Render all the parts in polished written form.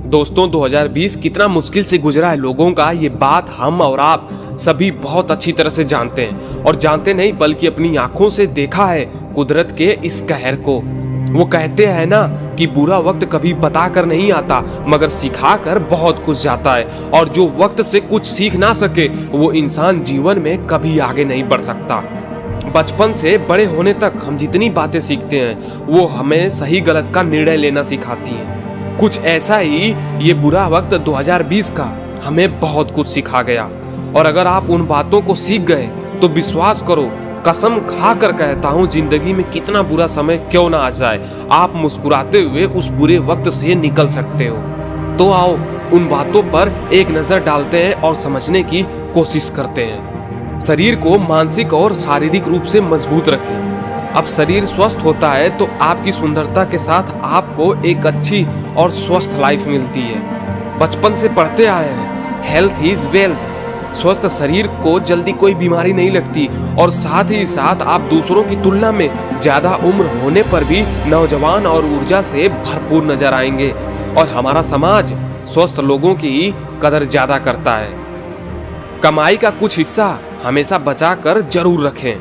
दोस्तों 2020 कितना मुश्किल से गुजरा है लोगों का, ये बात हम और आप सभी बहुत अच्छी तरह से जानते हैं। और जानते नहीं बल्कि अपनी आंखों से देखा है कुदरत के इस कहर को। वो कहते हैं ना कि बुरा वक्त कभी बता कर नहीं आता मगर सिखा कर बहुत कुछ जाता है। और जो वक्त से कुछ सीख ना सके वो इंसान जीवन में कभी आगे नहीं बढ़ सकता। बचपन से बड़े होने तक हम जितनी बातें सीखते हैं वो हमें सही गलत का निर्णय लेना सिखाती हैं। कुछ ऐसा ही ये बुरा वक्त 2020 का हमें बहुत कुछ सिखा गया। और अगर आप उन बातों को सीख गए तो विश्वास करो, कसम खा कर कहता हूँ, जिंदगी में कितना बुरा समय क्यों ना आ जाए आप मुस्कुराते हुए उस बुरे वक्त से निकल सकते हो। तो आओ उन बातों पर एक नजर डालते हैं और समझने की कोशिश करते हैं। शरीर को मानसिक और शारीरिक रूप से मजबूत रखें। अब शरीर स्वस्थ होता है तो आपकी सुंदरता के साथ आपको एक अच्छी और स्वस्थ लाइफ मिलती है। बचपन से पढ़ते आए हैं, हेल्थ इज वेल्थ। स्वस्थ शरीर को जल्दी कोई बीमारी नहीं लगती और साथ ही साथ आप दूसरों की तुलना में ज्यादा उम्र होने पर भी नौजवान और ऊर्जा से भरपूर नजर आएंगे। और हमारा समाज स्वस्थ लोगों की ही कदर ज्यादा करता है। कमाई का कुछ हिस्सा हमेशा बचा कर जरूर रखें।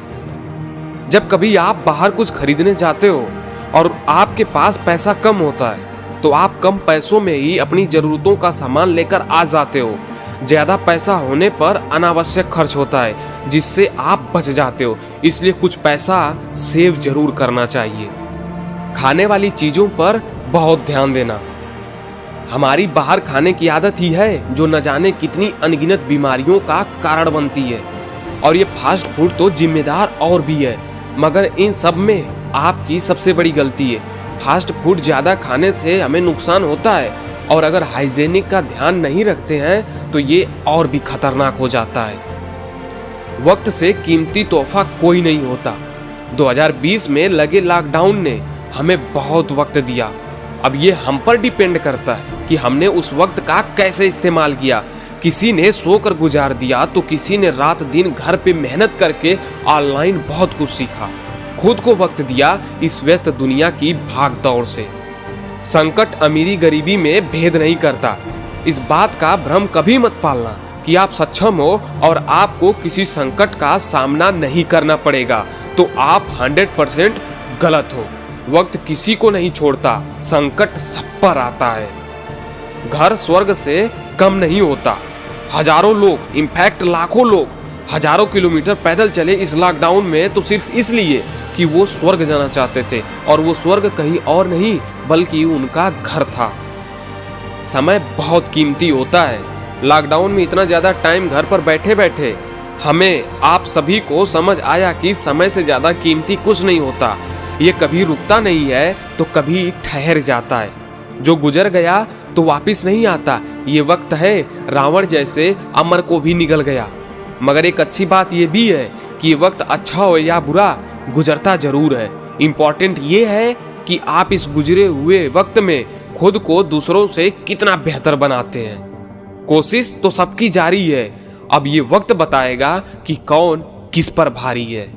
जब कभी आप बाहर कुछ खरीदने जाते हो और आपके पास पैसा कम होता है तो आप कम पैसों में ही अपनी जरूरतों का सामान लेकर आ जाते हो। ज्यादा पैसा होने पर अनावश्यक खर्च होता है जिससे आप बच जाते हो। इसलिए कुछ पैसा सेव जरूर करना चाहिए। खाने वाली चीजों पर बहुत ध्यान देना। हमारी बाहर खाने की आदत ही है जो न जाने कितनी अनगिनत बीमारियों का कारण बनती है। और ये फास्ट फूड तो जिम्मेदार और भी है, मगर इन सब में आपकी सबसे बड़ी गलती है। फास्ट फूड ज्यादा खाने से हमें नुकसान होता है और अगर हाइजीनिक का ध्यान नहीं रखते हैं तो ये और भी खतरनाक हो जाता है। वक्त से कीमती तोहफा कोई नहीं होता। 2020 में लगे लॉकडाउन ने हमें बहुत वक्त दिया। अब ये हम पर डिपेंड करता है कि हमने उस वक्त का कैसे इस्तेमाल किया। किसी ने सोकर गुजार दिया तो किसी ने रात दिन घर पे मेहनत करके ऑनलाइन बहुत कुछ सीखा। खुद को वक्त दिया इस व्यस्त दुनिया की भाग दौड़ से। संकट अमीरी गरीबी में भेद नहीं करता। इस बात का भ्रम कभी मत पालना कि आप सक्षम हो और आपको किसी संकट का सामना नहीं करना पड़ेगा तो आप 100% गलत हो। वक्त किसी को नहीं छोड़ता, संकट सब पर आता है। घर स्वर्ग से कम नहीं होता। हजारों लोग, इनफैक्ट लाखों लोग हजारों किलोमीटर पैदल चले इस लॉकडाउन में तो सिर्फ इसलिए कि वो स्वर्ग जाना चाहते थे। और वो स्वर्ग कहीं और नहीं बल्कि उनका घर था। समय बहुत कीमती होता है। लॉकडाउन में इतना ज्यादा टाइम घर पर बैठे बैठे हमें आप सभी को समझ आया कि समय से ज्यादा कीमती कुछ नहीं होता। ये कभी रुकता नहीं है तो कभी ठहर जाता है। जो गुजर गया तो वापिस नहीं आता। ये वक्त है रावण जैसे अमर को भी निगल गया। मगर एक अच्छी बात ये भी है कि ये वक्त अच्छा हो या बुरा गुजरता जरूर है। इम्पोर्टेंट ये है कि आप इस गुजरे हुए वक्त में खुद को दूसरों से कितना बेहतर बनाते हैं। कोशिश तो सबकी जारी है। अब ये वक्त बताएगा कि कौन किस पर भारी है।